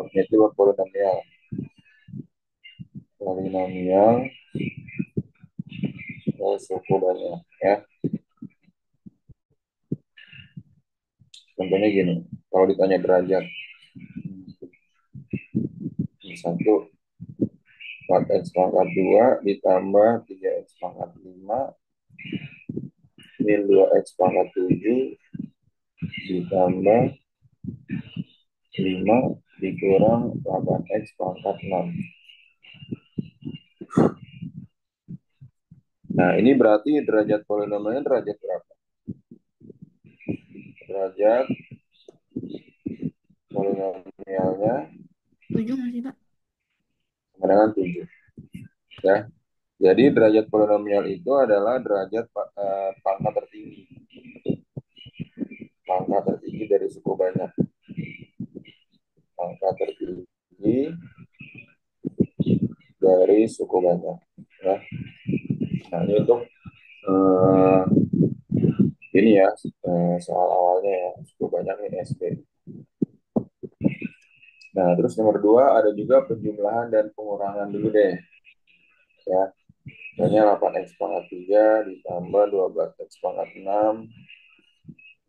itu polinomial. Polinomial suku banyak ya. Contohnya gini, kalau ditanya derajat, satu 4x pangkat 2 ditambah 3x pangkat 5 min 2x pangkat 7 ditambah 5 dikurang 8x pangkat 6. Nah, ini berarti derajat polinomialnya derajat berapa? Derajat polinomialnya 7 nggak sih, Pak? sama dengan 7. Ya. Jadi derajat polinomial itu adalah derajat pangkat tertinggi. Pangkat tertinggi dari suku banyak. Pangkat tertinggi dari suku banyak. Ya. Nah, ini untuk eh, ini ya soal awalnya ya suku banyak ini SP. Nah, terus nomor 2 ada juga penjumlahan dan pengurangan dulu deh. Ya, misalnya 8x pangkat 3 ditambah 12x pangkat 6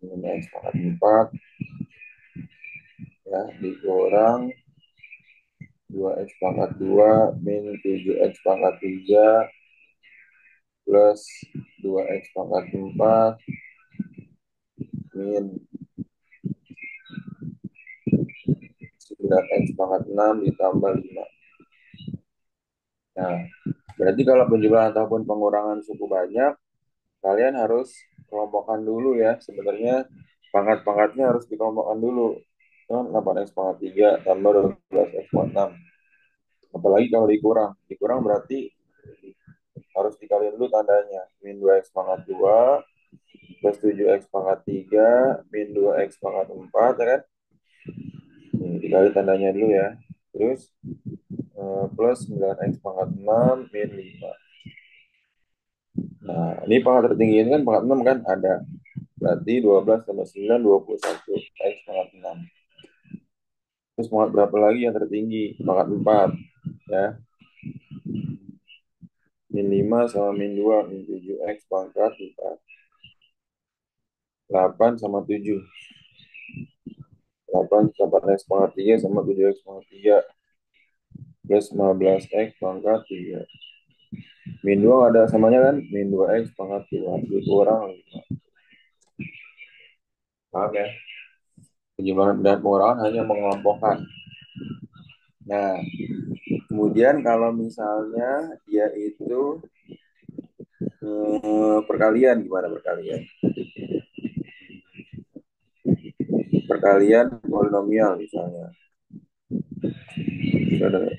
min x pangkat 4 ya dikurang 2x pangkat 2 min 7x pangkat 3 plus 2x pangkat 4 min 9x pangkat 6 ditambah 5. Nah, berarti kalau penjumlahan ataupun pengurangan suku banyak, kalian harus kelompokkan dulu ya. Sebenarnya pangkat-pangkatnya harus dikelompokkan dulu. Kan 8x pangkat 3 tambah 12x pangkat 6. Apalagi kalau dikurang. Dikurang berarti harus dikali dulu tandanya. Min 2x pangkat 2 plus 7x pangkat 3 min 2x pangkat 4 ya kan? Nih, dikali tandanya dulu ya. Terus plus 9x pangkat 6 min 5. Nah, ini pangkat tertinggi ini kan pangkat 6 kan ada. Berarti 12 tambah 9, 21. X pangkat 6. Terus pangkat berapa lagi yang tertinggi? Pangkat 4. Ya. Min 5 sama min 2. Min 7X pangkat 4. 8 sama 7. 8, 8X pangkat 3 sama 7X pangkat 3. Plus 15X pangkat 3. Min 2 ada samanya kan? Min 2X pangkat 2. Dikurang 5. Paham ya? Penjumlahan dan pengurangan hanya mengelompokkan. Nah, kemudian kalau misalnya dia itu perkalian, gimana perkalian? Perkalian polinomial misalnya. Ada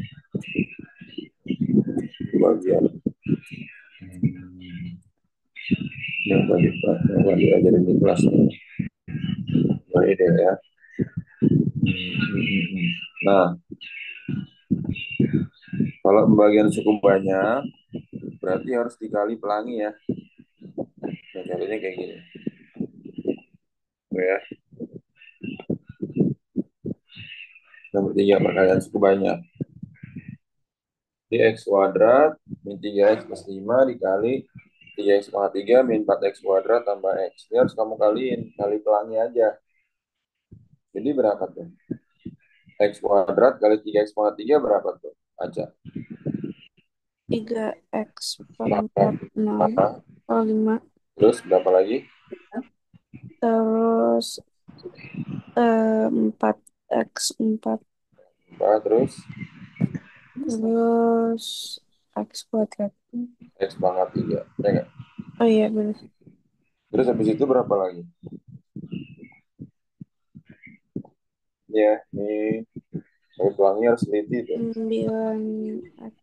bagian yang diajarin di kelas nih. Nah, ini ya. Nah, kalau pembagian cukup banyak, berarti harus dikali pelangi ya. Nah, caranya kayak gini. Ya. Nomor 3 perkalian cukup banyak. Di X kuadrat min 3X plus 5 dikali 3X pangkat 3 min 4X kuadrat tambah X. Ini harus kamu kaliin, kali pelangi aja. Jadi berapa tuh? X kuadrat kali 3X pangkat 3 berapa tuh? Aja. 3x pangkat 8. 6 kalau 5. Terus berapa lagi? Terus 4x 4. 4. Terus Terus x kuadrat. X pangkat 3. Ya nggak? Oh iya benar. Terus habis itu berapa lagi? Ya, ini kali pelangi harus teliti tuh. 9x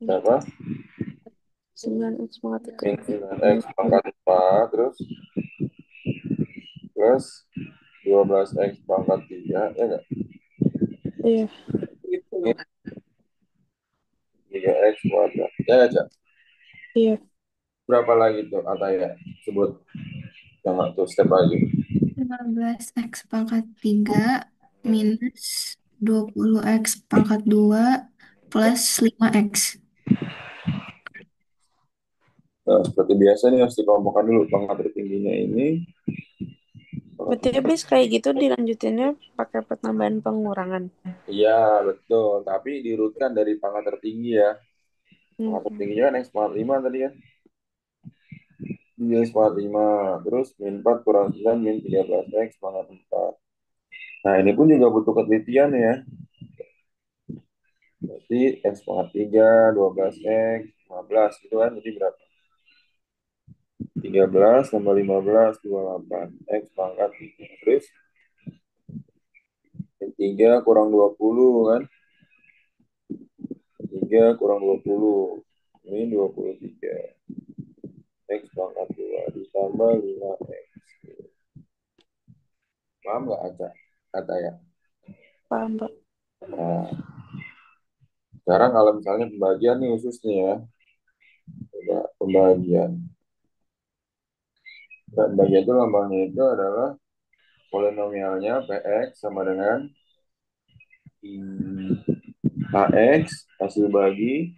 Berapa? 9x pangkat 3. Min 9X pangkat 4. Terus plus 12X pangkat 3. Ya nggak? Iya, Ini 3X kuadrat. Ya nggak, Cak? iya. Berapa lagi tuh, Ataya? Sebut yang tuh step lagi. 15x pangkat 3 minus 20x pangkat 2 plus 5x. Nah, seperti biasa nih harus dikelompokkan dulu pangkat tertingginya ini. Berarti habis kayak gitu dilanjutinnya pakai pertambahan pengurangan. Iya, betul. Tapi diurutkan dari pangkat tertinggi ya. Pangkat Mhm. tertingginya kan X pangkat 5 tadi kan. Iya, X pangkat 5. Terus min 4 kurang 9 min 13 X pangkat 4. Nah, ini pun juga butuh ketelitian ya. Berarti X pangkat 3, 12 X, 15 gitu kan. Jadi berapa? 13 tambah 15, 28. X pangkat 3. Terus min 3 kurang 20 kan. 3 kurang 20. Min 23. X pangkat 2 ditambah 5X. Paham nggak Aca? Kata ya. Paham, Pak. Nah, sekarang kalau misalnya pembagian nih khusus nih ya. Coba pembagian. Nah, pembagian itu lambangnya itu adalah polinomialnya Px sama dengan Ax hasil bagi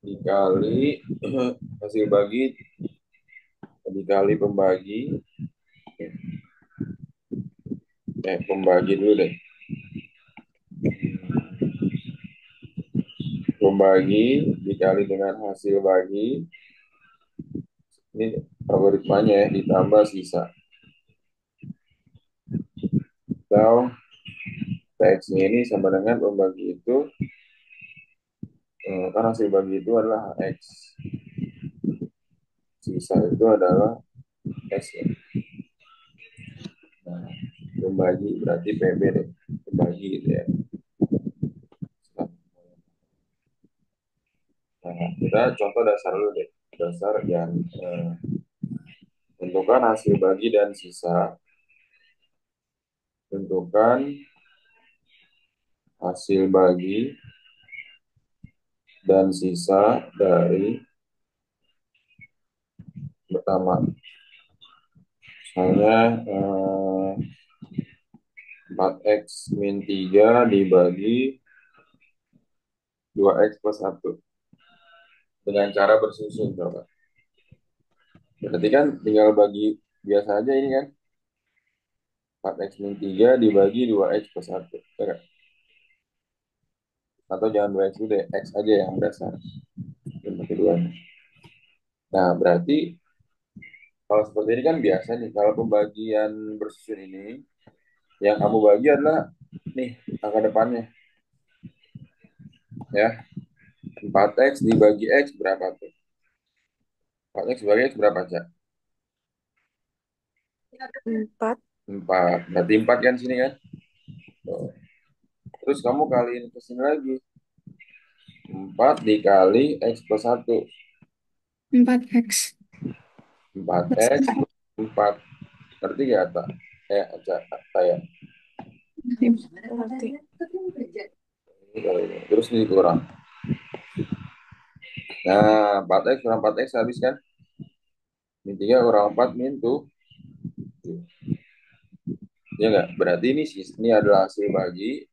dikali hasil bagi dikali pembagi pembagi dulu deh. Pembagi dikali dengan hasil bagi ini algoritmanya ya, ditambah sisa. Atau Px ini sama dengan pembagi itu kan hasil bagi itu adalah X. Sisa itu adalah S ya. Nah, pembagi berarti PB deh. Pembagi gitu ya. Nah, kita contoh dasar dulu deh. Dasar yang tentukan hasil bagi dan sisa. Tentukan hasil bagi dan sisa dari pertama. Misalnya 4x min 3 dibagi 2x plus 1. Dengan cara bersusun coba. Berarti kan tinggal bagi biasa aja ini kan. 4x min 3 dibagi 2x plus 1. Ya kan? Atau jangan 2x dulu deh, x aja yang dasar. Yang keduanya. Nah, berarti kalau seperti ini kan biasa nih. Kalau pembagian bersusun ini, yang kamu bagi adalah nih angka depannya. Ya, 4x dibagi x berapa tuh? 4x dibagi x berapa aja? 4. 4. Berarti 4 kan sini kan? Tuh. Terus kamu kaliin ke sini lagi. 4 dikali x plus 1. 4x. 4x 4. Ngerti gak, Ata? Aja, saya. Berarti Terus ini kurang. Nah, 4x kurang 4x habis kan? Min 3 kurang 4 min tuh. Ya enggak? Berarti ini adalah hasil bagi.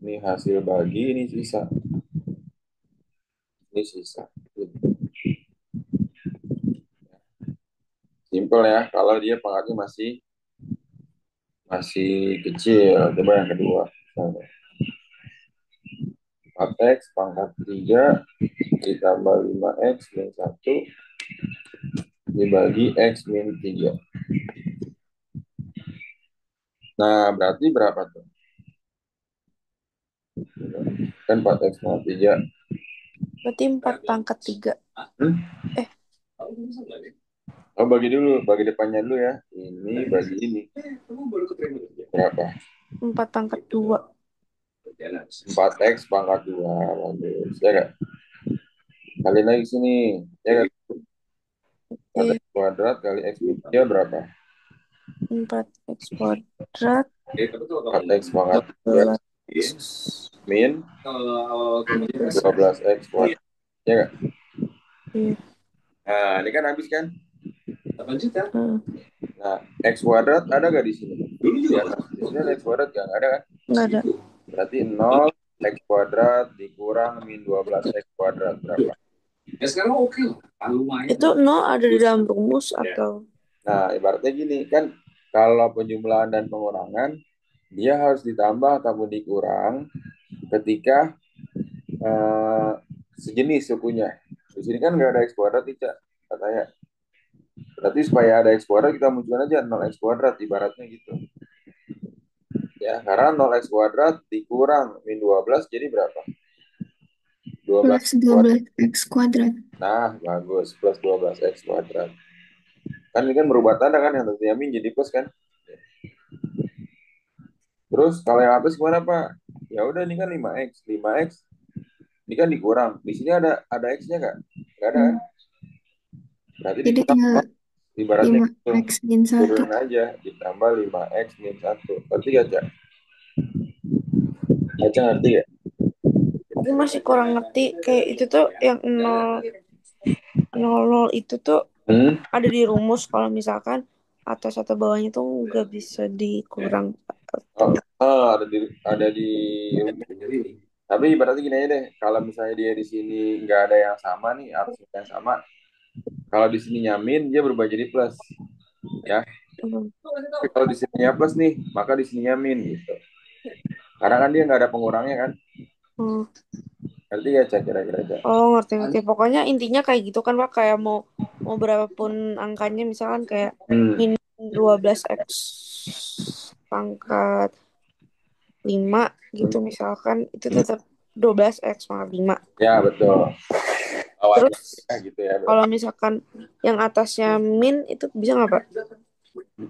Ini hasil bagi, ini sisa. Ini sisa. Simple ya, kalau dia pangkatnya masih masih kecil. Coba yang kedua. 4x pangkat 3 ditambah 5x min 1 dibagi x min 3. Nah, berarti berapa tuh? Kan 4x pangkat 3. berarti 4 pangkat 3. Hmm? Eh, Oh, bagi dulu, bagi depannya dulu ya. Ini bagi ini. Berapa? 4 pangkat 2. 4x pangkat 2. Bagus. Ya kan? Kali lagi sini. Ya kan? 4x Oke, kuadrat kali x min 3 berapa? 4x kuadrat 4x pangkat 3 12. min 12x kuadrat. Ya kan? Iya. Nah, ini kan habis kan? Hmm, Nah, X kuadrat ada nggak di sini? Ya, di sini ada X kuadrat nggak? Nggak ada kan? nggak ada. Berarti 0 X kuadrat dikurang min 12 X kuadrat berapa? Itu nol ada di dalam rumus atau Nah, ibaratnya gini kan, kalau penjumlahan dan pengurangan, dia harus ditambah ataupun dikurang ketika eh, sejenis sukunya. Di sini kan nggak ada X kuadrat, tidak katanya. Berarti supaya ada X kuadrat, kita munculkan aja 0 X kuadrat, ibaratnya gitu. Ya, karena 0 X kuadrat dikurang min 12 jadi berapa? 12 Plus X dua kuadrat. belas X kuadrat. Nah, bagus. Plus 12 X kuadrat. Kan ini kan berubah tanda kan, yang tadinya min jadi plus kan. Terus kalau yang atas gimana Pak? Ya udah ini kan 5X. 5X ini kan dikurang. Di sini ada X-nya nggak? Nggak ada kan? Hmm. Berarti Jadi dikurang. tinggal Ibaratnya lima gitu. X min satu. Turunin aja. Ditambah 5X min 1. Ngerti gak, Cak? Cak ngerti gak? aku masih kurang ngerti kayak itu tuh yang nol nol itu tuh Hmm? ada di rumus kalau misalkan atas atau bawahnya tuh nggak bisa dikurang Oh, atau ada di tapi berarti gini aja deh, kalau misalnya dia di sini nggak ada yang sama nih, artinya yang sama, kalau di sini nyamin dia berubah jadi plus, ya. Hmm. Tapi kalau di sininya plus nih, maka di sininya min gitu. Karena kan dia nggak ada pengurangnya kan, Hmm. ngerti ya Cak kira-kira Cak? Oh ngerti ngerti pokoknya intinya kayak gitu kan Pak kayak mau mau berapapun angkanya misalkan kayak Hmm, min 12x pangkat 5 gitu misalkan itu tetap 12x pangkat 5. ya betul. Awalnya Terus ya gitu ya kalau berarti. misalkan yang atasnya min itu bisa nggak Pak?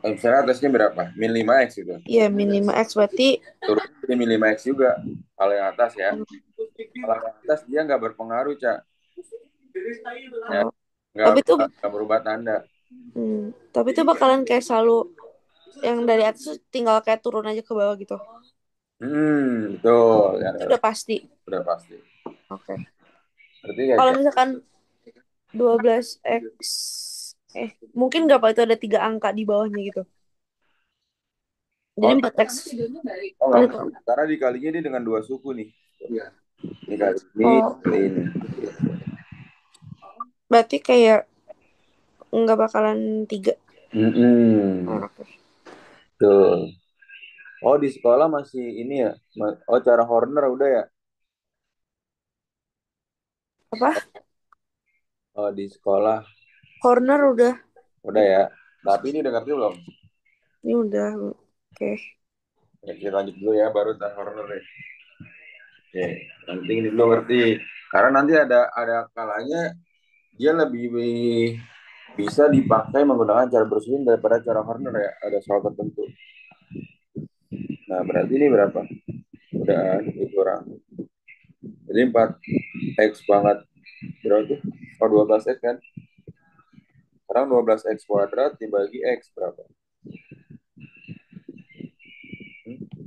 Misalnya atasnya berapa? Min 5X gitu. Iya min 5x berarti Turun jadi min 5X juga. Kalau yang atas ya. Kalau yang atas dia nggak berpengaruh Cak. Ya, oh, nggak tapi tuh nggak berubah tanda. tapi tuh bakalan kayak selalu yang dari atas tuh tinggal kayak turun aja ke bawah gitu. Betul ya, Itu udah pasti. udah pasti. Oke. Berarti ya Kalau Cak. misalkan 12x mungkin nggak Pak itu ada 3 angka di bawahnya gitu. Jadi Oh, 4x. oh nggak Kalau itu. mungkin. Karena dikalinya dia dengan dua suku nih. Ini kali ini, Oh, kali ini. berarti kayak nggak bakalan 3. Mm-mm. Oh, oke. Tuh. Oh di sekolah masih ini ya. Oh cara Horner udah ya. Apa? Oh di sekolah Corner udah. udah ya. Tapi ini udah ngerti belum? Ini udah. Oke. Ya, kita lanjut dulu ya, baru cara Horner ya. Oke, nanti ini dulu ngerti. Karena nanti ada kalanya dia lebih bisa dipakai menggunakan cara bersusun daripada cara Horner ya. Ada soal tertentu. Nah berarti ini berapa? Udah dikurang. Jadi 4X banget. Berarti oh 12X kan? Sekarang 12X kuadrat dibagi X berapa?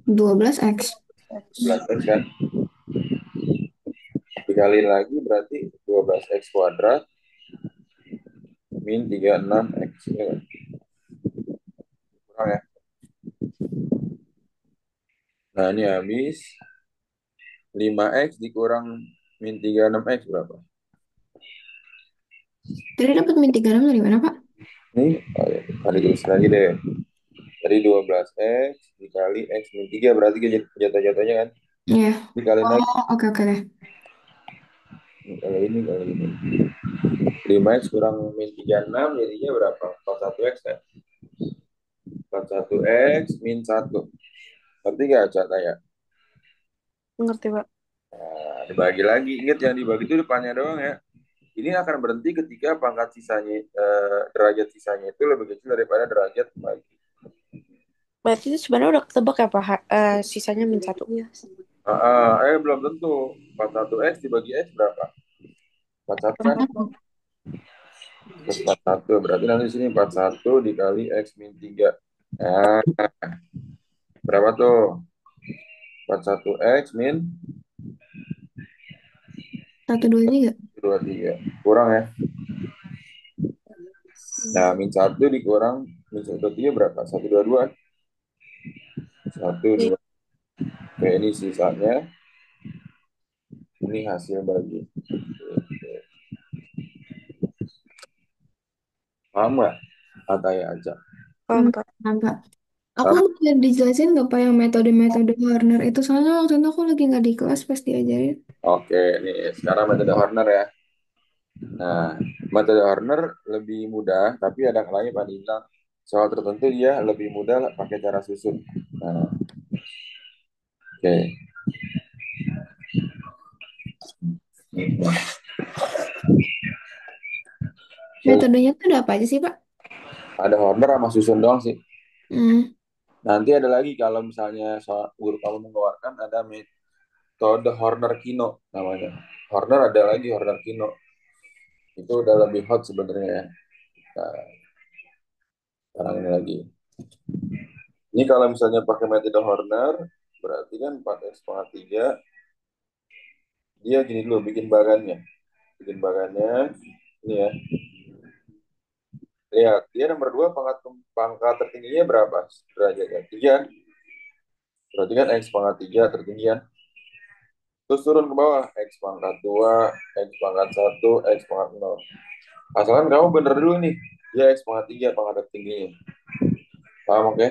12X. 12X kan? Dikali lagi berarti 12X kuadrat min 36X. Ya kan? Kurang ya? Nah ini habis 5X dikurang min 36X berapa? Tadi dapat min 36 dari mana, Pak? Ini oh ya, kali tulis lagi deh. Jadi 12X dikali X min 3 berarti jatuh-jatuhnya kan? Iya. Dikali lagi. Oh, oke oke deh. Kalau ini, kalau ini. 5X kurang min 36 jadinya berapa? 41X kan? 41X min 1. Ngerti gak Cak Taya? Ngerti Pak. Nah, dibagi lagi. Ingat yang dibagi itu depannya doang ya. Ini akan berhenti ketika pangkat sisanya, derajat sisanya itu lebih kecil daripada derajat bagi. Berarti itu sebenarnya udah ketebak ya Pak. Sisanya min 1. Belum tentu. 41X dibagi X berapa? 41 kan? Terus 41. Berarti nanti sini 41 dikali X min 3. Nah, berapa tuh? 41X min 123. 23. Kurang ya? Nah, min 1 dikurang min 1/3 berapa? 1/22. 1, Iya. 2. Oke, ini sisanya. Ini hasil bagi. Paham nggak? Kata ya aja. Paham, Pak. Nampak. Aku Paham? boleh dijelasin nggak Pak yang metode-metode Horner itu? Soalnya waktu itu aku lagi nggak di kelas pas diajarin. Oke, nih sekarang metode Horner ya. Nah, metode Horner lebih mudah, tapi ada kalanya Pak Nina soal tertentu dia lebih mudah pakai cara susun. Nah, oke. Metodenya tuh ada apa aja sih Pak? Ada Horner sama susun doang sih. Hmm. Nanti ada lagi kalau misalnya soal guru kamu mengeluarkan ada metode Horner Kino namanya. Horner ada lagi Horner Kino. Itu udah lebih hot sebenarnya ya. Nah, sekarang ini lagi. Ini kalau misalnya pakai metode Horner, berarti kan 4x pangkat 3, dia gini dulu bikin bagannya. Bikin bagannya, ini ya. Lihat, dia nomor 2 pangkat tertingginya berapa derajatnya? 3. Berarti kan x pangkat 3 tertinggian. Terus turun ke bawah, x pangkat 2, x pangkat 1, x pangkat 0. Asalkan kamu bener dulu nih, dia x pangkat 3 pangkat tertingginya. Paham oke?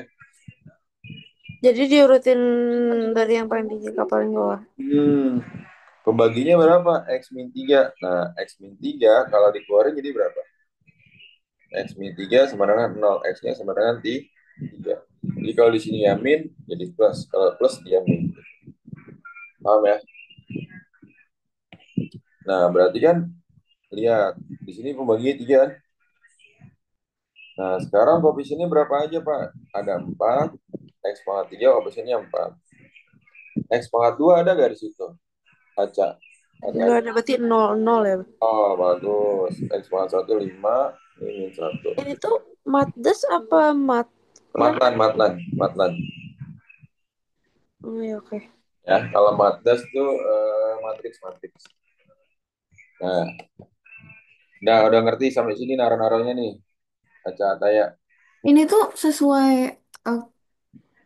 Jadi diurutin dari yang paling tinggi ke paling bawah. Pembaginya berapa? X min 3. Nah, X min 3 kalau dikeluarin jadi berapa? X min 3 sama dengan 0. X-nya sama dengan 3. Jadi kalau di sini ya min, jadi plus. Kalau plus dia min. Paham ya? Nah, berarti kan lihat di sini pembaginya 3 kan? Nah, sekarang koefisiennya berapa aja, Pak? Ada 4, x pangkat 3 koefisiennya 4. X pangkat 2 ada nggak di situ? Baca. Enggak ada, berarti 0, 0 ya. Oh, bagus. X pangkat 1, 5. Ini min 1. Ini tuh matdes apa matlan? Matlan, matlan, matlan. Oh ya, oke. Ya, kalau matdas tuh matriks, matriks. Nah, udah ngerti sampai sini naruh-naruhnya nih. Baca ya. Ini tuh sesuai eh,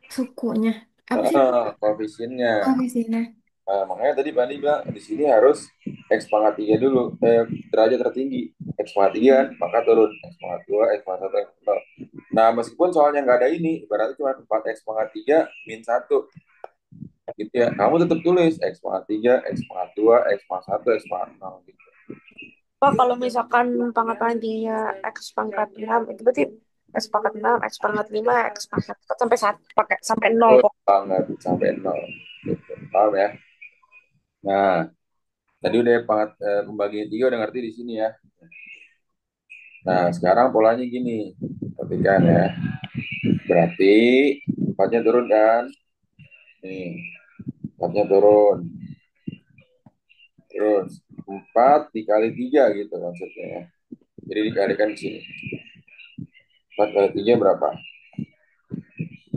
sukunya. Apa sih Pak? Koefisiennya. Koefisiennya. Makanya tadi Pak Andi bilang di sini harus x pangkat 3 dulu, derajat tertinggi. X pangkat 3 kan, maka turun x pangkat 2, x pangkat 1, x pangkat 0. Nah, meskipun soalnya nggak ada ini, berarti cuma 4x pangkat 3 min 1. Gitu ya. Kamu tetap tulis x pangkat 3, x pangkat 2, x pangkat 1, x pangkat 0 gitu. Pak, kalau misalkan pangkat paling tingginya X pangkat 6, itu berarti X pangkat 6, X pangkat 5, X pangkat 4, sampai 1, pakai sampai 0 Oh, kok. banget sampai 0. Gitu. Paham ya? Nah, tadi udah pembagian 3 udah ngerti di sini ya. Nah, sekarang polanya gini. Perhatikan ya. Berarti 4-nya turun kan? Nih, 4-nya turun. Terus 4 dikali 3 gitu maksudnya ya. Jadi dikalikan di sini. 4 kali 3 berapa?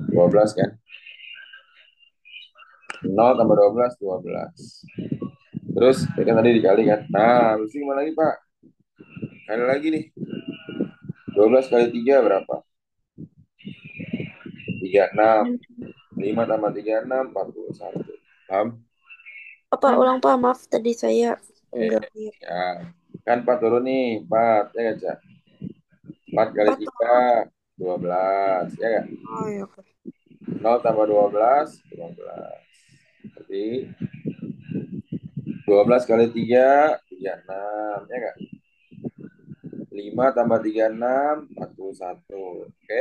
12 kan? 0 tambah 12, 12. Terus, ini kan tadi dikali kan? Nah, habis itu gimana lagi, Pak? Kali lagi nih. 12 kali 3 berapa? 36. 5 tambah 36, 41. Paham? Apa, ulang Pak, maaf tadi saya enggak Eh, lihat. ya. Kan 4 turun nih, 4. Ya nggak, Cak? 4 kali 4 3, turun. 12. Ya nggak? Oh ya, oke. 0 tambah 12, 12. Jadi 12 kali 3, 36. Ya nggak? 5 tambah 36, 41. Oke?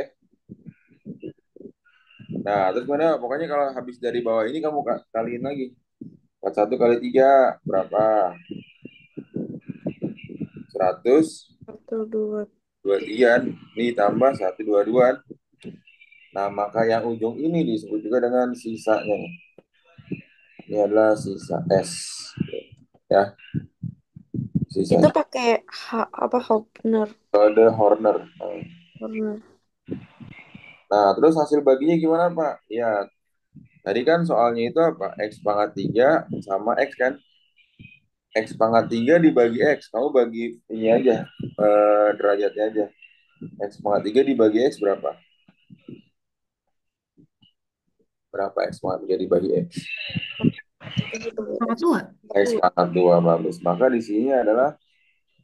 Nah, terus mana? Pokoknya kalau habis dari bawah ini kamu kaliin lagi. 41 kali 3 berapa? 100. 1, 2. 23. Ini tambah 122. Nah, maka yang ujung ini disebut juga dengan sisanya. Ini adalah sisa S. Ya, Itu sisanya. pakai apa, Hopner. Kode Horner. Horner. Nah, terus hasil baginya gimana, Pak? Ya, tadi kan soalnya itu apa? X pangkat 3 sama X kan? X pangkat 3 dibagi X. Kamu bagi ini aja, derajatnya aja. X pangkat 3 dibagi X berapa? Berapa X pangkat 3 dibagi X? Pangkat 2. X pangkat 2 bagus. Maka di sini adalah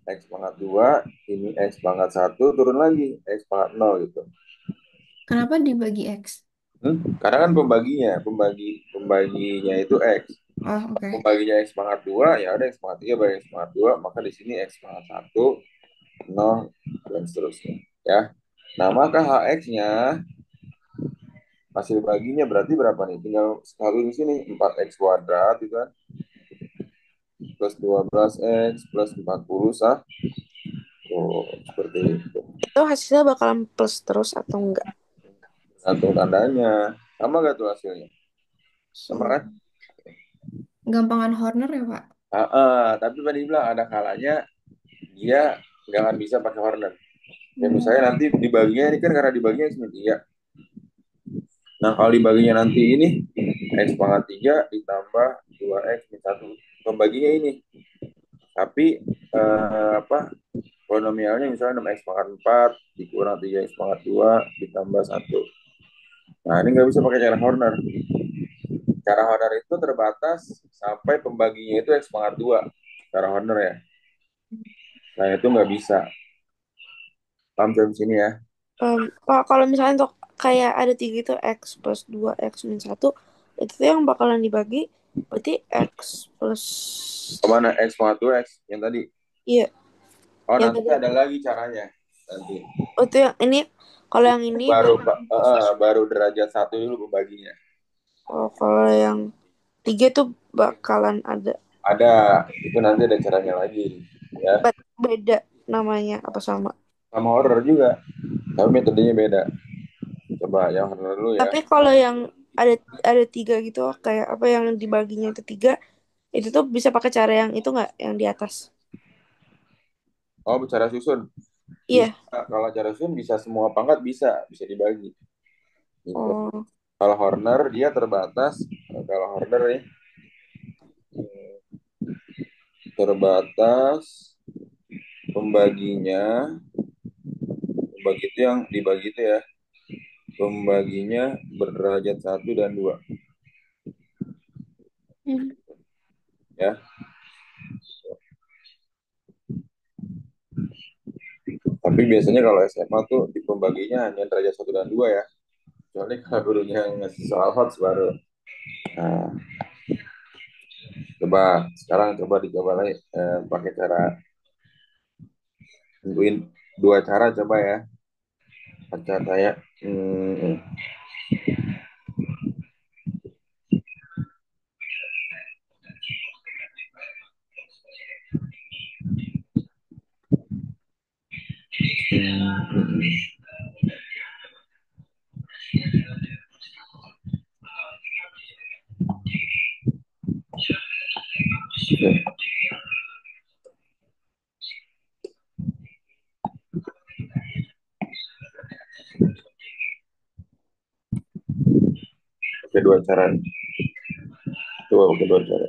X pangkat 2, ini X pangkat 1, turun lagi X pangkat 0 gitu. Kenapa dibagi X? Karena kan pembaginya itu X. Oh, oke. Pembaginya X pangkat 2, ya ada X pangkat 3 bagi X pangkat 2, maka di sini X pangkat 1, 0, dan seterusnya. Ya. Nah, maka HX-nya hasil baginya berarti berapa nih? Tinggal satu di sini 4x kuadrat itu kan plus 12x plus 40 sah. Tuh, seperti itu. Itu hasilnya bakalan plus terus atau enggak? Gantung tandanya. Sama gak tuh hasilnya? Sama kan? Gampangan Horner ya, Pak? Tapi tadi bilang ada kalanya dia nggak akan bisa pakai Horner. Ya Hmm. misalnya nanti dibaginya ini kan karena dibaginya X min 3. Nah kalau dibaginya nanti ini X pangkat 3 ditambah 2x min 1. Pembaginya ini. Tapi apa polinomialnya misalnya 6x pangkat 4 dikurang 3x pangkat 2 ditambah 1. Nah ini nggak bisa pakai cara Horner. Cara Horner itu terbatas sampai pembaginya itu X pangkat 2. Cara Horner ya. Nah itu nggak bisa. Paham sampai sini ya? Pak, kalau misalnya untuk kayak ada tiga itu X plus 2 X min 1, itu tuh yang bakalan dibagi berarti X plus, Kemana X pangkat 2 X yang tadi? iya, Oh yang nanti tadi. ada lagi caranya. Nanti Oh, itu yang ini, kalau yang ini baru berarti, baru derajat 1 dulu pembaginya. oh, kalau yang tiga tuh bakalan ada. Ada, itu nanti ada caranya lagi. Ya, Beda namanya apa sama? sama horror juga. Tapi metodenya beda. Coba yang horror dulu ya. Tapi kalau yang ada ada tiga gitu, kayak apa yang dibaginya itu tiga, itu tuh bisa pakai cara yang itu nggak, yang di atas? Oh, bicara susun. Bisa, Iya. kalau cara susun bisa semua pangkat bisa dibagi. Gitu. Oh. Kalau Horner dia terbatas. Kalau Horner nih terbatas pembaginya, pembagi itu yang dibagi itu ya, pembaginya berderajat 1 dan 2 Hmm. ya. Tapi biasanya kalau SMA tuh di pembaginya hanya derajat 1 dan 2 ya. Kecuali kalau gurunya ngasih soal hot baru. Nah, coba dicoba lagi pakai cara tentuin dua cara coba ya. Pakai saya pakai dua cara. Coba pakai dua cara.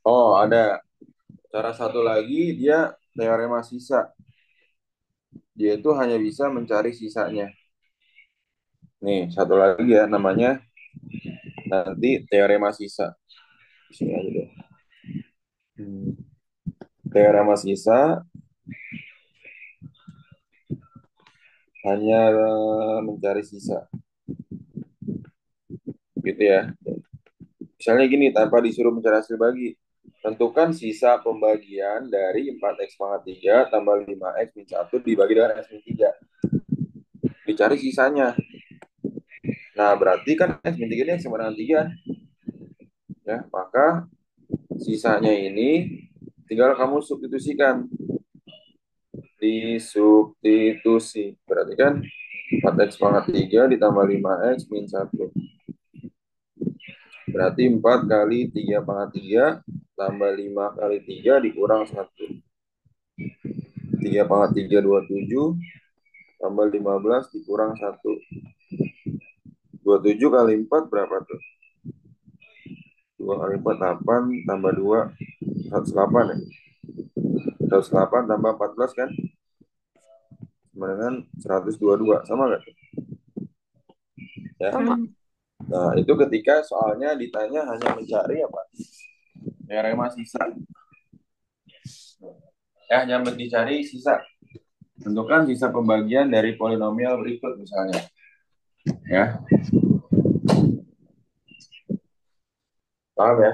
Oh, ada cara satu lagi dia teorema sisa. Dia itu hanya bisa mencari sisanya. Nih, satu lagi ya namanya nanti teorema sisa. Di sini aja deh. Teorema sisa hanya mencari sisa. Gitu ya. Misalnya gini, tanpa disuruh mencari hasil bagi. Tentukan sisa pembagian dari 4x pangkat 3 tambah 5x min 1 dibagi dengan x min 3. Dicari sisanya. Nah, berarti kan x min 3 ini x sama dengan 3. Ya, maka sisanya ini tinggal kamu substitusikan. Disubstitusi. Berarti kan 4x pangkat 3 ditambah 5x min 1. Berarti 4 kali 3 pangkat 3 tambah 5 kali 3 dikurang 1. 3 pangkat 3 27 tambah 15 dikurang 1. 27 kali 4 berapa tuh? 2 kali 4 8 tambah 2 108 ya. 108 tambah 14 kan? Sama dengan 122. Sama nggak tuh? Ya. Sama. Nah, itu ketika soalnya ditanya hanya mencari apa? Teorema sisa. Ya, hanya dicari sisa. Tentukan sisa pembagian dari polinomial berikut misalnya. Ya, paham ya?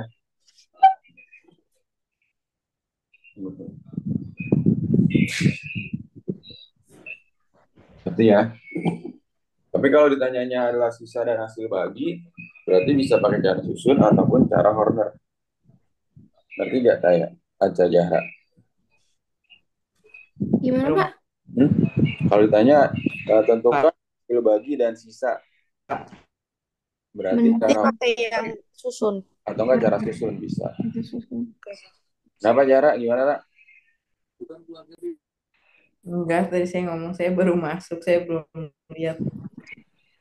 Berarti ya. Tapi kalau ditanyanya adalah sisa dan hasil bagi, berarti bisa pakai cara susun ataupun cara Horner. Berarti nggak kayak aja jarak. Gimana, Belum, Pak? Hmm? Kalau ditanya tentukan Pak. hasil bagi dan sisa, berarti Nanti cara pakai yang susun. atau enggak cara susun bisa. Itu susun. Kenapa jarak? Gimana lah? Enggak, tadi saya ngomong saya baru masuk, saya belum lihat.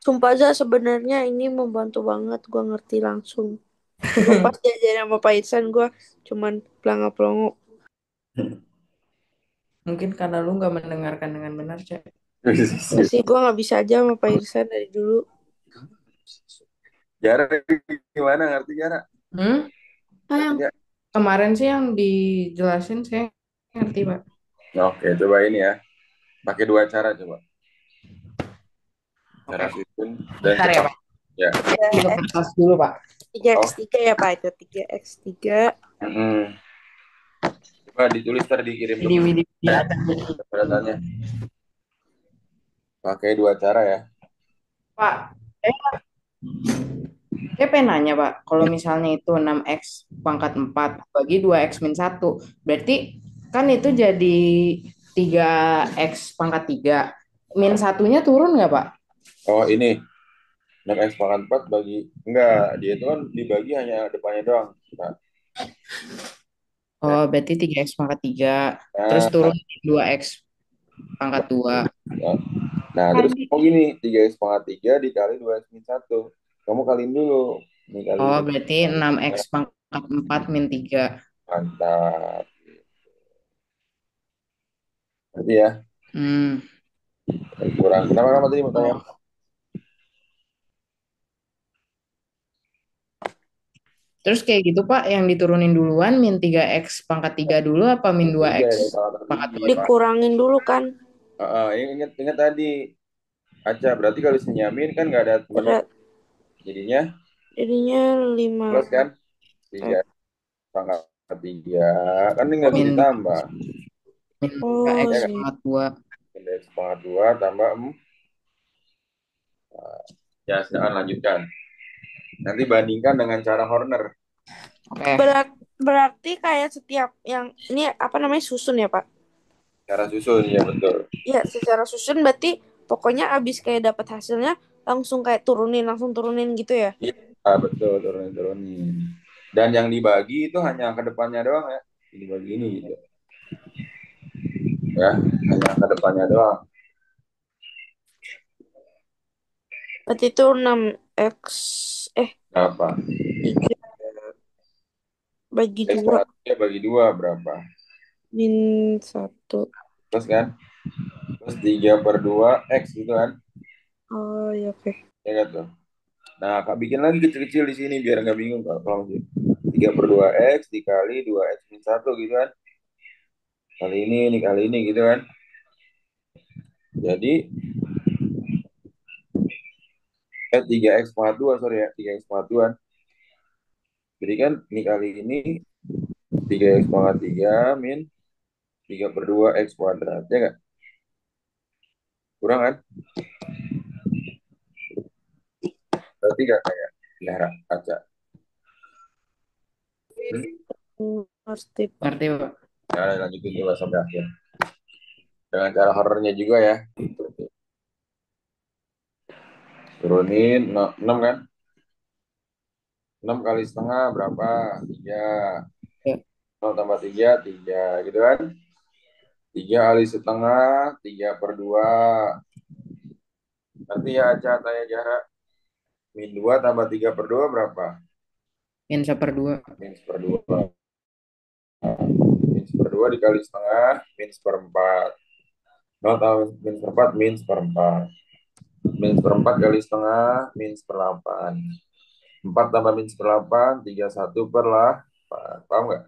Sumpah aja sebenarnya ini membantu banget. Gue ngerti langsung. Gue pas diajarin sama Pak Ihsan, gue cuman pelangap-pelongo. Mungkin karena lu nggak mendengarkan dengan benar, Cek. Gak sih, gue gak bisa aja sama Pak Ihsan dari dulu. Jarak gimana? Ngerti jarak? Hmm? Ngerti Sayang. nggak? Kemarin sih yang dijelasin saya ngerti, Pak. Oke, coba ini ya. Pakai dua cara coba. Cara Oke. susun dan Bentar ya, cepat. Pak. Ya. Buka kertas dulu, Pak. 3x3 ya Pak, itu 3x3. Hmm. Coba ditulis tadi dikirim ke Widih, widih, widih. pernyataannya. Pakai dua cara ya. Pak, saya pengen nanya, Pak. Kalau misalnya itu 6x pangkat 4 bagi 2x min 1, berarti kan itu jadi 3x pangkat 3. Min satunya turun nggak, Pak? Oh ini 6x pangkat 4 bagi enggak, dia itu kan dibagi hanya depannya doang. Nah, Oh, berarti 3x pangkat 3. Terus nah, turun 2x pangkat 2. nah, terus Tadi. kamu gini 3x pangkat 3 dikali 2x min 1. Kamu kaliin dulu. Ini kali Oh, ini. berarti 6x pangkat 4 min 3. Mantap. Berarti ya, Hmm. kurang. Kenapa kamu tadi mau tanya? Oh. Terus kayak gitu, Pak, yang diturunin duluan min 3x pangkat 3 dulu apa min 3 ya,2x pangkat pangkat tinggi. 2 dulu? Dikurangin dulu kan. Ingat tadi. Aca, berarti kalau senyamin kan nggak ada temennya. Berat. Jadinya Jadinya 5. plus kan? 3 pangkat 3. Kan ini nggak bisa Min, ditambah. min Oh 3x Ya kan? pangkat 2. X pangkat 2 tambah ya silakan lanjutkan. Nanti bandingkan dengan cara Horner. Oke. Berarti kayak setiap yang ini apa namanya susun ya Pak? Cara susun ya betul. Ya secara susun berarti pokoknya abis kayak dapat hasilnya langsung kayak langsung turunin gitu ya? Iya betul, turunin. Dan yang dibagi itu hanya ke depannya doang ya. Dibagi ini gitu. Ya, hanya ke depannya doang. Berarti itu 6x Berapa? 3 bagi X 2 pangkat 3 bagi 2 berapa? min 1. Terus kan? Terus 3 per 2 X gitu kan? Oh ya oke. Ya kan tuh. Nah, Kak bikin lagi kecil-kecil di sini biar nggak bingung kalau masih 3 per 2 X dikali 2 X min 1 gitu kan. Kali ini gitu kan. Jadi 3x pangkat 2 sorry ya, 3x pangkat 2 kan. Jadi kan ini kali ini 3x pangkat 3 min 3 per 2 x kuadrat, ya nggak? Kurang kan? Berarti nggak kayak jarak kaca. Ngerti Pak. Ngerti, Pak? Nah, lanjutin coba sampai akhir. Dengan cara horornya juga ya. Turunin 6 kan? 6 kali setengah berapa? 3. Ya. 0 tambah 3, 3 gitu kan? 3 kali setengah, 3 per 2. Nanti ya Aca tanya jarak. Min 2 tambah 3 per 2 berapa? Min 1/2. Min per 2. Min per 2 2 dikali setengah, min seperempat. 0 tambah min seperempat, min seperempat. Min seperempat kali setengah, min seperdelapan. 4 tambah min seperdelapan, 31/8. Paham nggak?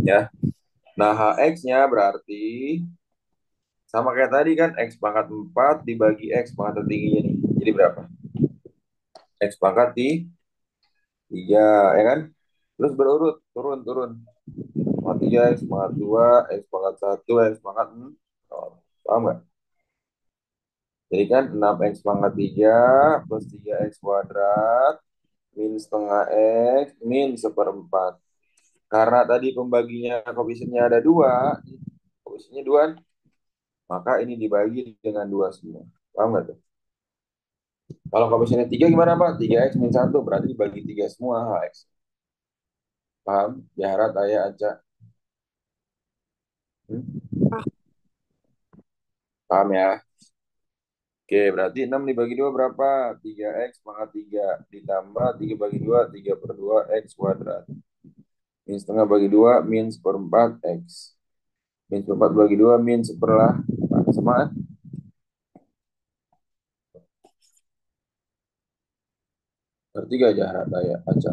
Ya. Nah, HX-nya berarti sama kayak tadi kan, X pangkat 4 dibagi X pangkat tertingginya nih. Jadi berapa? X pangkat 3, ya kan? Terus berurut, turun. Pangkat 3, X pangkat 2, X pangkat 1, X pangkat 0. Paham nggak? Jadi kan 6X pangkat 3 plus 3X kuadrat min setengah X min seperempat. Karena tadi pembaginya koefisiennya ada 2, koefisiennya 2, maka ini dibagi dengan 2 semua. Paham nggak tuh? Kalau koefisiennya 3 gimana Pak? 3X min 1 berarti dibagi 3 semua HX. Paham? Jaharat, Ayah, Aca. Ah, Paham ya? Oke, berarti 6 dibagi 2 berapa? 3X pangkat 3 ditambah 3 bagi 2, 3/2 X kuadrat. Min setengah bagi 2, min seperempat X. Min seperempat bagi 2, min seperlapan. Sama kan? Ngerti gak Jaharat, Ayah, Aca?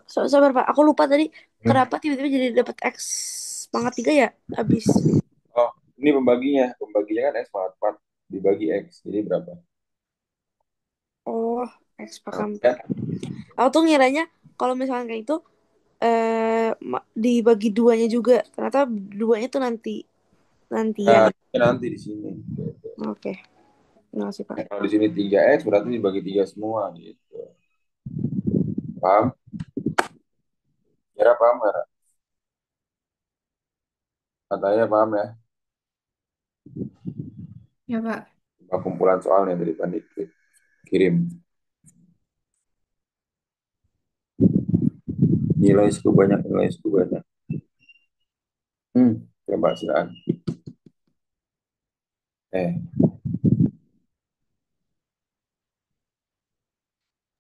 sabar Pak, aku lupa tadi Hmm? kenapa tiba-tiba jadi dapat X pangkat 3 ya? Habis. Oh, ini pembaginya. Pembaginya kan X pangkat 4 dibagi X. Jadi berapa? Oh, X pangkat 4. Ya? Aku tuh ngiranya kalau misalnya kayak itu dibagi duanya juga. Ternyata duanya tuh nantian. Nah, ini nanti di sini. Oke, terima kasih Pak. Nah, kalau di sini 3X berarti dibagi 3 semua gitu. Paham? Kira paham nggak? Katanya paham ya? Ya, Pak. Kumpulan soalnya dari Pandit kirim. Nilai suku banyak, nilai suku banyak. Coba silakan. Eh,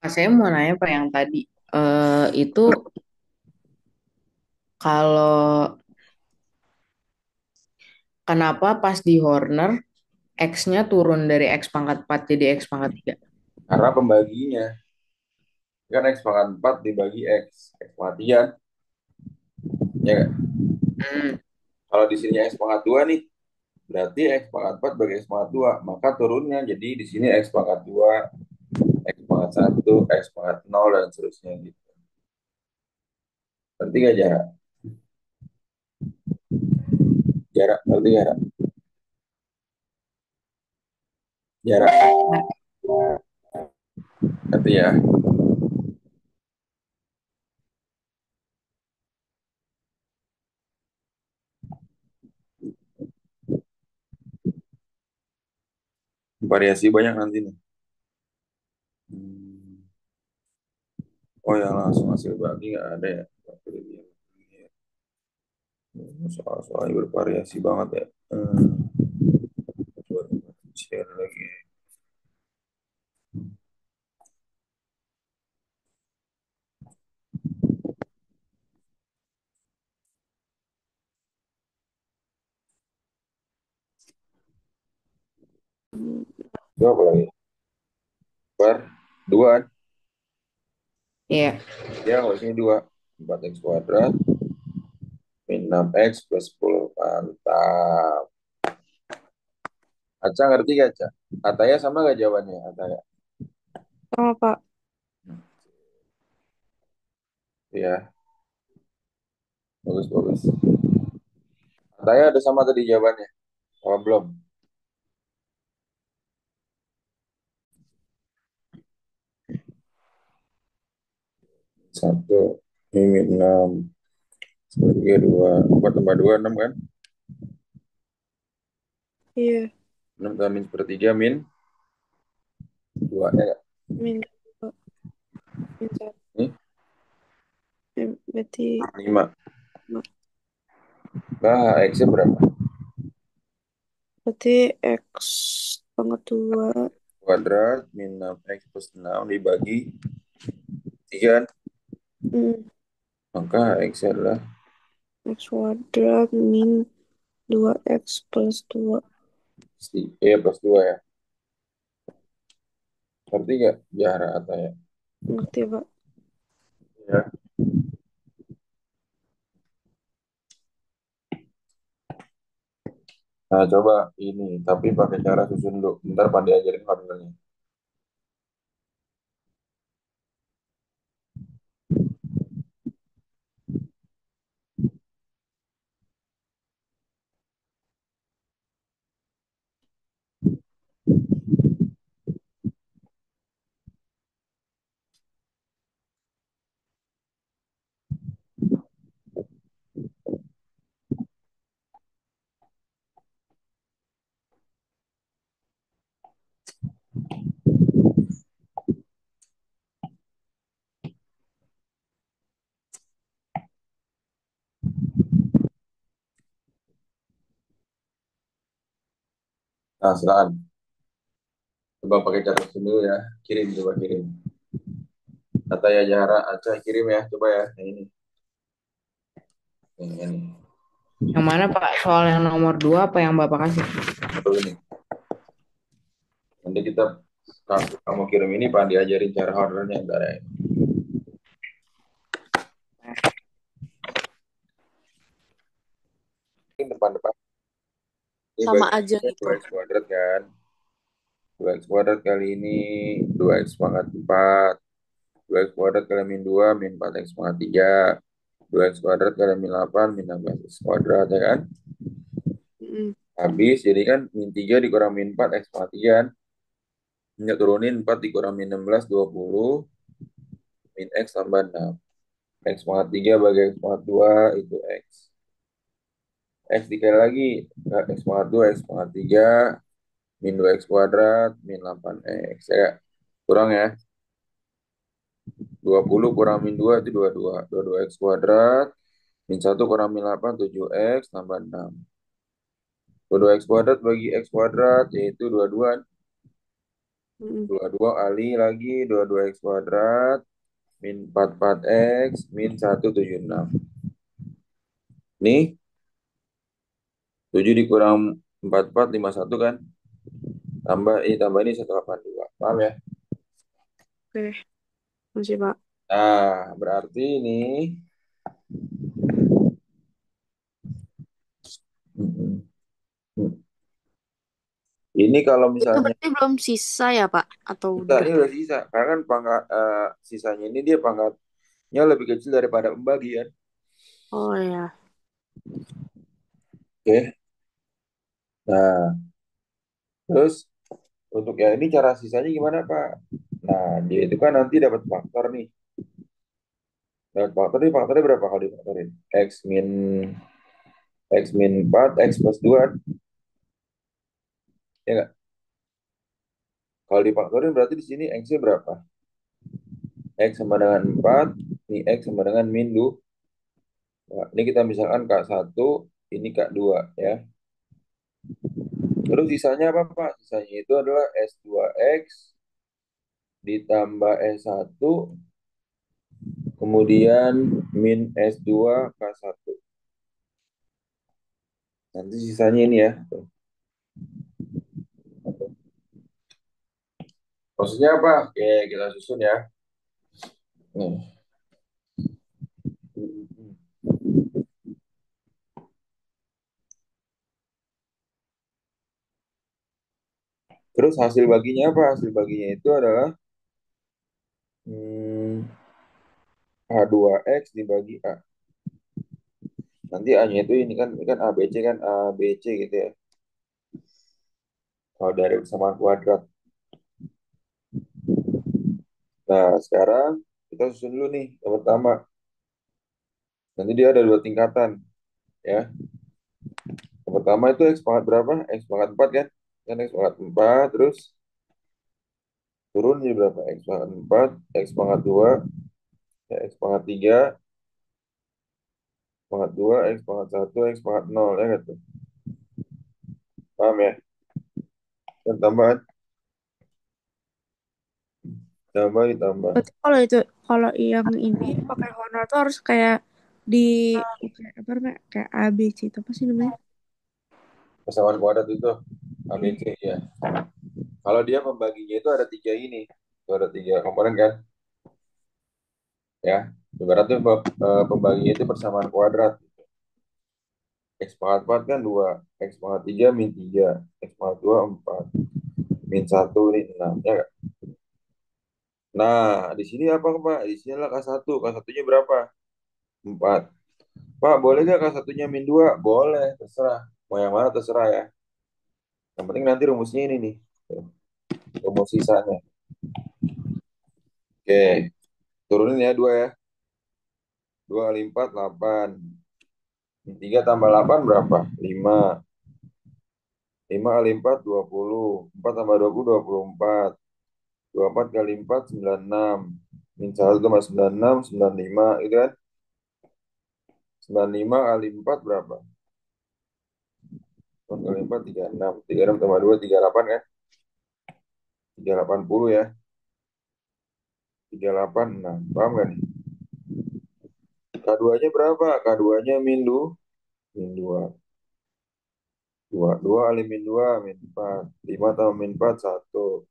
Saya mau nanya Pak yang tadi itu kalau kenapa pas di Horner X-nya turun dari X pangkat 4 jadi X pangkat 3? karena pembaginya kan X pangkat 4 dibagi X pangkat 3, ya kan? Hmm, Kalau di sini X pangkat 2 nih, berarti X pangkat 4 bagi X pangkat 2, maka turunnya jadi di sini X pangkat 2, X pangkat 1, X pangkat 0, dan seterusnya gitu. Ngerti gak jarak? Jarak, ngerti jarak? Jarak, ngerti ya? Variasi banyak nanti nih. Hmm. Oh ya, langsung hasil bagi nggak ada ya? Soal-soalnya bervariasi banget ya. Coba share lagi. Coba apa lagi? Per 2 kan? iya. Ya, kalau sini 2. 4X kuadrat min 6X plus 10. Mantap. Aca ngerti gak, Aca? Ataya sama gak jawabannya? Ataya. Sama Pak. Ya, bagus, bagus. Ataya ada sama tadi jawabannya. Oh, belum. Satu, ini 6. Sebagai 2. 4 tambah 2, 6 kan? Iya, 6 tambah min sepertiga, min 2. Ya, gak? min dua, min satu. Ini Berarti 5. Nah, X-nya berapa? berarti X pangkat 2 Kuadrat min 6X plus 6 dibagi 3 kan? Hmm. Maka X adalah X kuadrat min 2X plus 2. plus 2 ya. Ngerti gak Jahra atau ya? Ngerti, Pak? Ya. Nah, coba ini, tapi pakai cara susun dulu. Ntar Pandi ajarin formulanya. Nah, silakan. Coba pakai cara susun dulu ya. Kirim, coba kirim. Kata ya Jahra, Aca kirim ya. Coba ya. Yang ini. Yang ini. Yang mana Pak? Soal yang nomor 2 apa yang Bapak kasih? Betul ini. Nanti kita kamu kirim ini Pak diajarin cara ordernya ntar ya. Ini depan-depan. Ini Sama bagi aja gitu. 2x kuadrat kan. 2x kuadrat kali ini 2x pangkat 4. 2x kuadrat kali min 2 min 4x pangkat 3. 2x kuadrat kali min 8 min 16x kuadrat ya kan. Mm. Habis jadi kan min 3 dikurang min 4 x pangkat 3 kan. Ini turunin 4 dikurang min 16 20 min x tambah 6. X pangkat 3 bagi x pangkat 2 itu x. X dikali lagi x pangkat 2 x pangkat 3 min 2x kuadrat min 8x ya. Kurang ya. 20 kurang min 2 itu 22. 22x kuadrat min 1 kurang min 8 7x tambah 6. 22x kuadrat bagi x kuadrat yaitu 22. Mm. 22 kali lagi 22x kuadrat min 44x min 176. Nih 7 dikurang 44 51 kan. Tambah ini 182. Paham ya? Oke, masih, Pak. Nah, berarti ini ini kalau Itu misalnya berarti belum sisa ya, Pak? Atau kita udah? ini udah sisa, karena kan sisanya ini dia pangkatnya lebih kecil daripada pembagian. Oh ya. Oke. Nah, terus untuk yang ini cara sisanya gimana, Pak? Nah, dia itu kan nanti dapat faktor nih. Dapat faktor nih, faktornya berapa kalau difaktorin? X min 4 X plus 2. Ya nggak? Kalau difaktorin berarti di sini X-nya berapa? X sama dengan 4, ini X sama dengan min 2. Nah, ini kita misalkan K1, ini K2 ya. Terus sisanya apa, Pak? Sisanya itu adalah S2X ditambah S1, kemudian min S2 K1. Nanti sisanya ini ya. Maksudnya apa? Oke, kita susun ya. Nih. Terus hasil baginya apa? Hasil baginya itu adalah hmm, H2X dibagi A. Nanti A-nya itu ini kan ABC kan ABC gitu ya. Kalau dari persamaan kuadrat. Nah, sekarang kita susun dulu nih yang pertama. Nanti dia ada dua tingkatan ya. Yang pertama itu X pangkat berapa? X pangkat 4 kan? Kan X pangkat 4 terus turun jadi berapa? X pangkat 4, X pangkat 2, ya, X pangkat 3, pangkat 2, X pangkat 1, X pangkat 0 ya gitu. Paham ya? Dan tambahan. Ditambah. Berarti kalau yang ini pakai honor tuh harus kayak di apa namanya kayak A B C itu apa sih namanya? Persamaan kuadrat itu Hmm. ABC ya. Kalau dia pembaginya itu ada tiga ini. Itu ada tiga komponen kan? Ya. Ibaratnya pembaginya itu persamaan kuadrat. X pangkat 4 kan 2. X pangkat 3 min 3. X pangkat 2 4. Min 1 ini 6. Ya nggak? Nah, di sini apa Pak? Di sini adalah K1. K1-nya berapa? 4. Pak, boleh nggak K1-nya min 2? Boleh, terserah. Mau yang mana terserah ya. Yang penting nanti rumusnya ini nih. Rumus sisanya. Oke, turunin ya 2 ya. 2 kali 4, 8. 3 tambah 8 berapa? 5. 5 kali 4, 20. 4 tambah 20, 24. 24 kali 4, 96. Min 1 tambah 96, 95. Gitu kan? 95 kali 4 berapa? 4 kali 4, 36. 36 tambah 2, 38 kan? 380 ya. 386. Paham gak nih? K2-nya berapa? K2-nya min 2. Min 2. 2. 2 kali min 2, min 4. 5 tambah min 4, 1.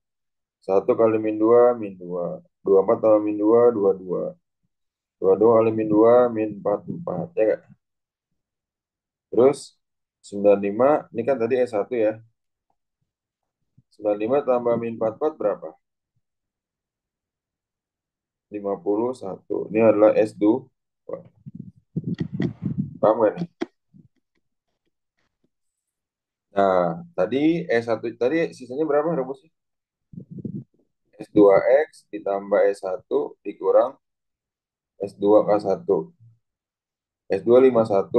1 kali min 2, min 2. 24 tambah min 2, 22. 22 kali min 2, min 4, 4. Ya nggak? Terus 95, ini kan tadi S1 ya. 95 tambah min 44 berapa? 51. Ini adalah S2. Paham gak nih? Nah, tadi S1 tadi sisanya berapa rumusnya? S2X ditambah S1 dikurang S2K1. S2 51.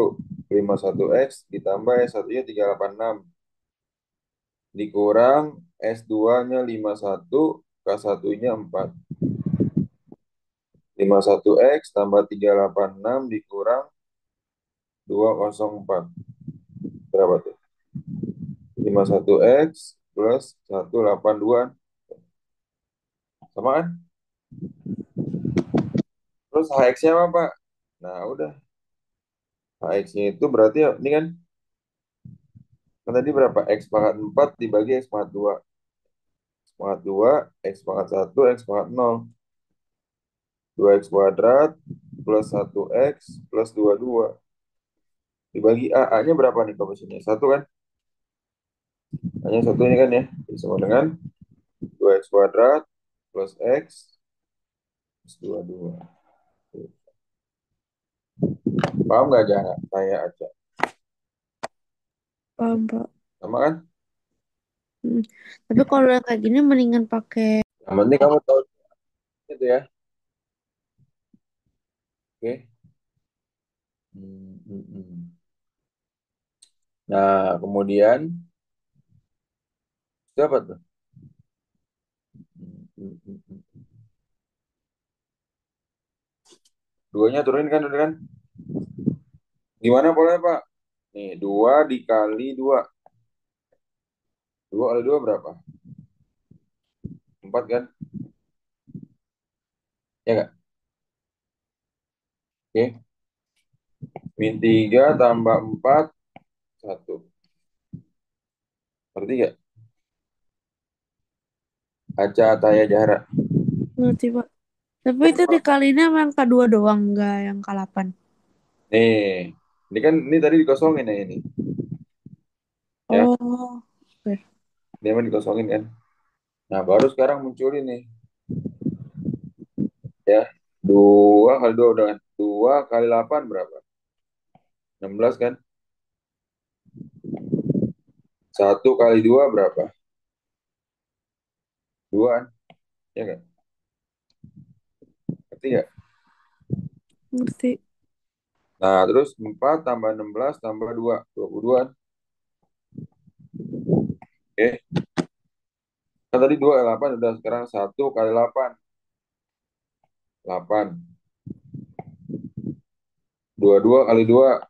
51X ditambah S1-nya 386 dikurang S2-nya 51, K1-nya 4. 51X tambah 386 dikurang 204. Berapa tuh? 51X plus 182. Sama kan? Terus HX-nya apa, Pak? Nah, udah. HX-nya itu berarti ini kan tadi berapa? X pangkat 4 dibagi X pangkat 2. X pangkat 2, X pangkat 1, X pangkat 0. 2X kuadrat plus 1X plus 22. Dibagi A. A-nya berapa nih komposisinya? 1 kan? A-nya 1 ini kan ya. Jadi sama dengan 2X kuadrat plus X plus 22. Paham nggak jangan? Tanya aja. Paham, Pak. Sama kan? Hmm. Tapi kalau yang kayak gini mendingan pakai Yang penting kamu tahu itu ya. Oke. Hmm. Nah, kemudian itu apa tuh? Hmm. Duanya turunin kan udah kan? Gimana boleh Pak? Nih, 2 dikali 2. 2 kali 2 berapa? 4 kan? Ya nggak? Oke. Min 3 tambah 4, 1. Ngerti nggak? Aca Ataya Jahra. ngerti, Pak. Tapi itu dikalinya sama yang K2 doang, enggak yang K8. Nih, ini kan ini tadi dikosongin ya ini. Ya, Oh, oke. dia mah dikosongin kan. Nah, baru sekarang muncul ini ya. 2 kali 2 udah kan? 2 kali 8 berapa? 16 kan? 1 kali 2 berapa? 2 kan? Ya kan? Ngerti nggak? Ngerti. Nah, terus 4 tambah 16 tambah 2. 22 kan? Oke. Kan tadi 2 kali 8 udah sekarang 1 kali 8. 8. 22 kali 2.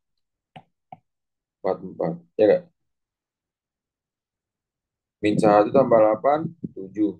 44. Ya kan? Min 1 tambah 8, 7.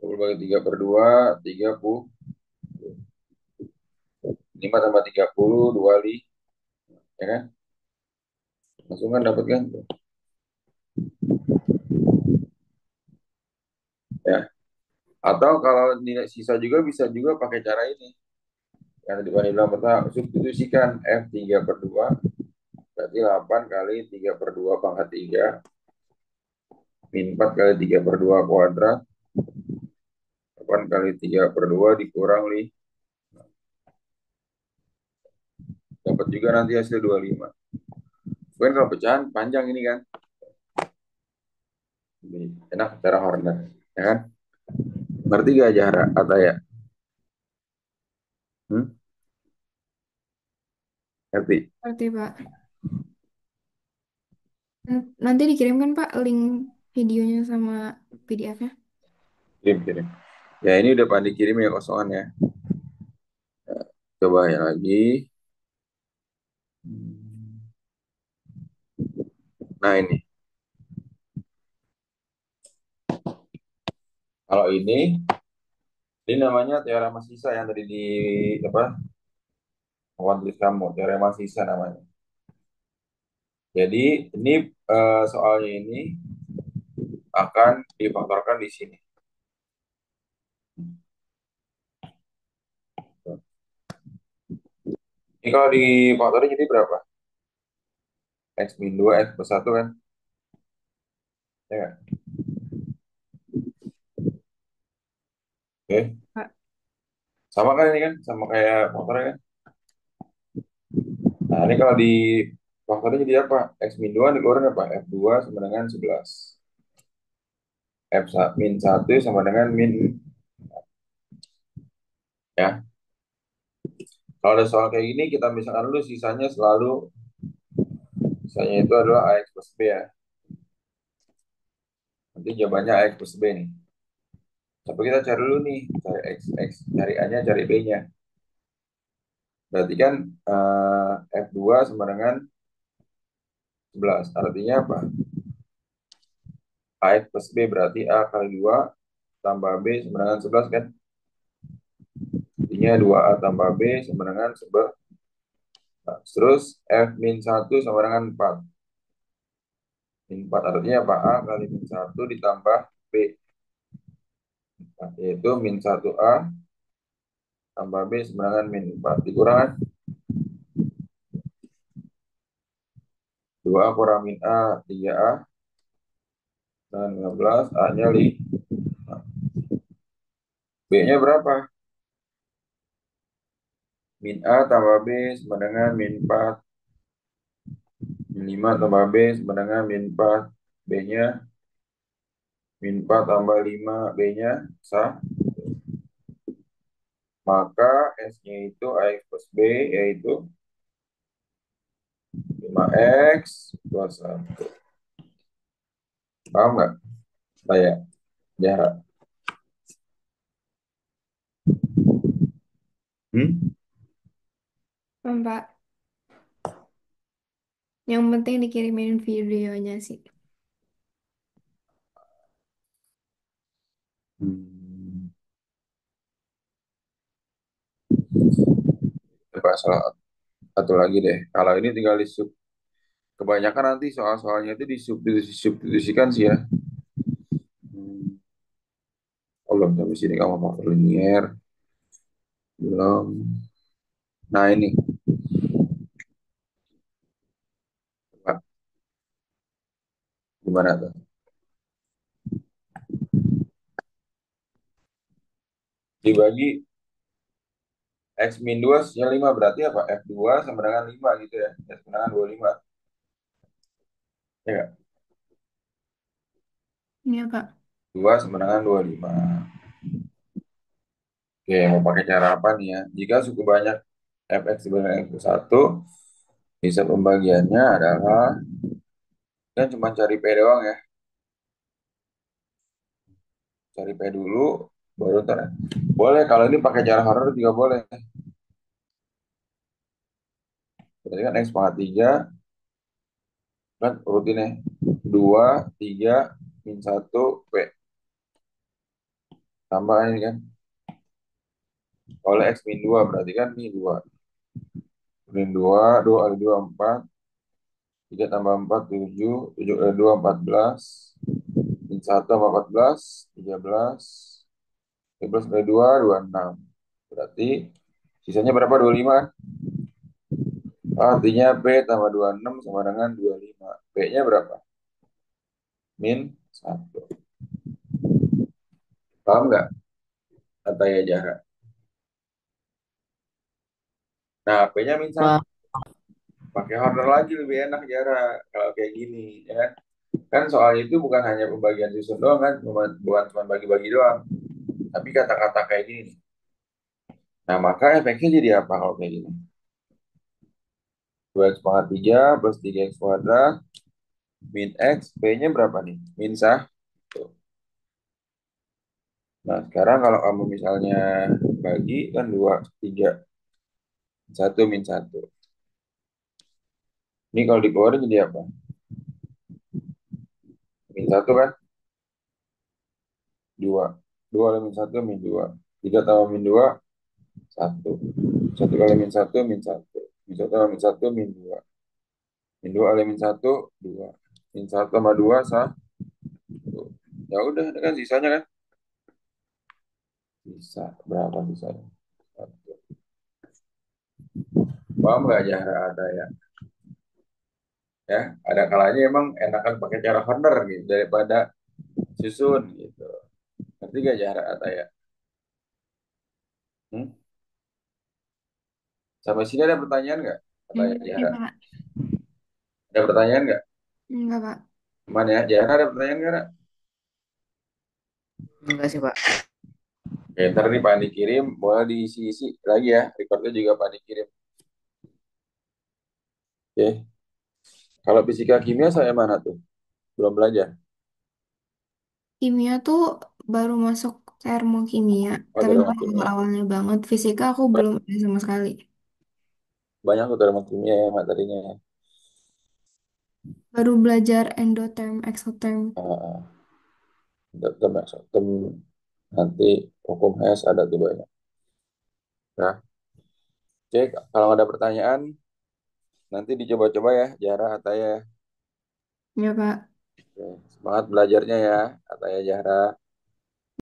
20 bagi 3 per 2, 30. 5 tambah 30, 25. Ya kan? Langsung kan dapat kan? Ya. Atau kalau nilai sisa juga bisa juga pakai cara ini. Yang tadi Pak bilang pertama, substitusikan F3 per 2, berarti 8 kali 3 per 2 pangkat 3, min 4 kali 3 per 2 kuadrat, 8 kali 3 per 2 dikurang 5. Dapat juga nanti hasil 25. Bukan kalau pecahan panjang ini kan. Ini enak cara Horner. Ya kan? Ngerti gak Jahra? Atau ya? Hmm? Ngerti? Berarti Pak. Nanti dikirimkan Pak link videonya sama PDF-nya. Kirim, kirim. Ya ini udah Pandi kirim ya kosongan ya. Coba ya lagi. Nah ini. Kalau ini namanya teorema sisa yang tadi di apa? Kawan tulis kamu, teorema sisa namanya. Jadi ini soalnya ini akan difaktorkan di sini. Ini kalau difaktorin jadi berapa? X min 2 X plus 1 kan? Ya kan? Oke. Pak. Sama kan ini kan? Sama kayak faktornya kan? Nah ini kalau di faktornya jadi apa? X min 2 dikeluarin apa? F2 sama dengan 11. Min 1 sama dengan min, ya. Kalau ada soal kayak gini kita misalkan dulu sisanya itu adalah AX plus B ya. Nanti jawabannya AX plus B nih. Tapi kita cari dulu nih, cari X, cari A-nya, cari B-nya. Berarti kan F2 sama dengan 11. Artinya apa? AX plus B berarti A kali 2 tambah B sama dengan 11 kan? Artinya 2A tambah B sama dengan 11. Nah, terus F min 1 sama dengan 4. Min 4 artinya apa? A kali min 1 ditambah B. Nah, yaitu min 1A tambah B sama dengan min 4. Dikurangkan 2A kurang min A, 3A. Dan 15, A-nya 5. B-nya berapa? Min A tambah B sama dengan min 4. Min 5 tambah B sama dengan min 4. B-nya min 4 tambah 5. B-nya sah. Maka S-nya itu AX plus B yaitu 5X plus 1. Paham nggak? Saya jarak. Pak. Yang penting dikirimin videonya sih. Coba salah satu lagi deh. Kalau ini tinggal kebanyakan nanti soal-soalnya itu disubstitusikan sih ya. Oh, belum sampai sini kamu faktor linier. Belum. Nah ini. Coba. Gimana tuh? Dibagi X min 2 nya 5 berarti apa? F2 sama dengan 5 gitu ya. X sama dengan 25. Ya nggak? Iya, Pak. 2 sama dengan 25. Oke, mau pakai cara apa nih ya? Jika suku banyak Fx sebanyak X plus 1, bisa pembagiannya adalah kan cuma cari P doang ya. Cari P dulu, baru ntar. Boleh, kalau ini pakai cara Harder juga boleh. Berarti kan X pangkat 3, kan urutinnya 2, 3, min 1, P. Tambah ini kan. Oleh X min 2 berarti kan ini 2. Min 2, 2 kali 2, 4. 3 tambah 4, 7. 7 kali 2, 14. Min 1 tambah 14, 13. 13 kali 2, 26. Berarti sisanya berapa? 25 kan? Artinya P tambah 26 sama dengan 25. P-nya berapa? Min 1. Paham nggak? Kata ya jarak. Nah, P-nya min 1. Wah, Pakai order lagi lebih enak jarak. Kalau kayak gini, ya kan? Kan soalnya itu bukan hanya pembagian susun doang kan. Bukan cuma bagi-bagi doang. Tapi kata-kata kayak gini. Nah, maka efeknya jadi apa kalau kayak gini? 2x pangkat 3 plus 3x kuadrat min x, P-nya berapa nih? Min 1. Nah, sekarang kalau kamu misalnya bagi kan 2, 3, 1 min 1. Ini kalau dikeluarin jadi apa? Min 1 kan? 2. 2 kali min 1 min 2. 3 tambah min 2, 1. 1 kali min 1 min 1. Min 1 tambah min 1 min 2. Min 2 kali min 1, 2. Min 1 tambah 2, 1. Ya udah, ini kan sisanya kan? Sisa. Berapa sisanya? 1. Paham nggak ya ada ya? Ya, ada kalanya emang enakan pakai cara Horner gitu daripada susun gitu. Ngerti gak jarak ada ya? Hmm? Sampai sini ada pertanyaan nggak? Kata ya Iya, jarak. Pak. Ada pertanyaan nggak? Enggak, Pak. Mana ya? Jarak ada pertanyaan nggak? Ra? enggak sih, Pak. Oke, ntar nih Pak dikirim, boleh diisi-isi lagi ya. Recordnya juga Pak dikirim. Oke. Kalau fisika kimia saya mana tuh? Belum belajar. Kimia tuh baru masuk termokimia, Oh, tapi baru termokimia. awalnya banget. Fisika aku belum ada sama sekali. Banyak tuh termokimia ya materinya. Baru belajar endoterm, exotherm. Ah, tem nanti hukum HES ada tuh banyak. Nah, oke, kalau ada pertanyaan nanti dicoba-coba ya, Jara Ataya. Ya, Pak. Oke, semangat belajarnya ya, Ataya Jara.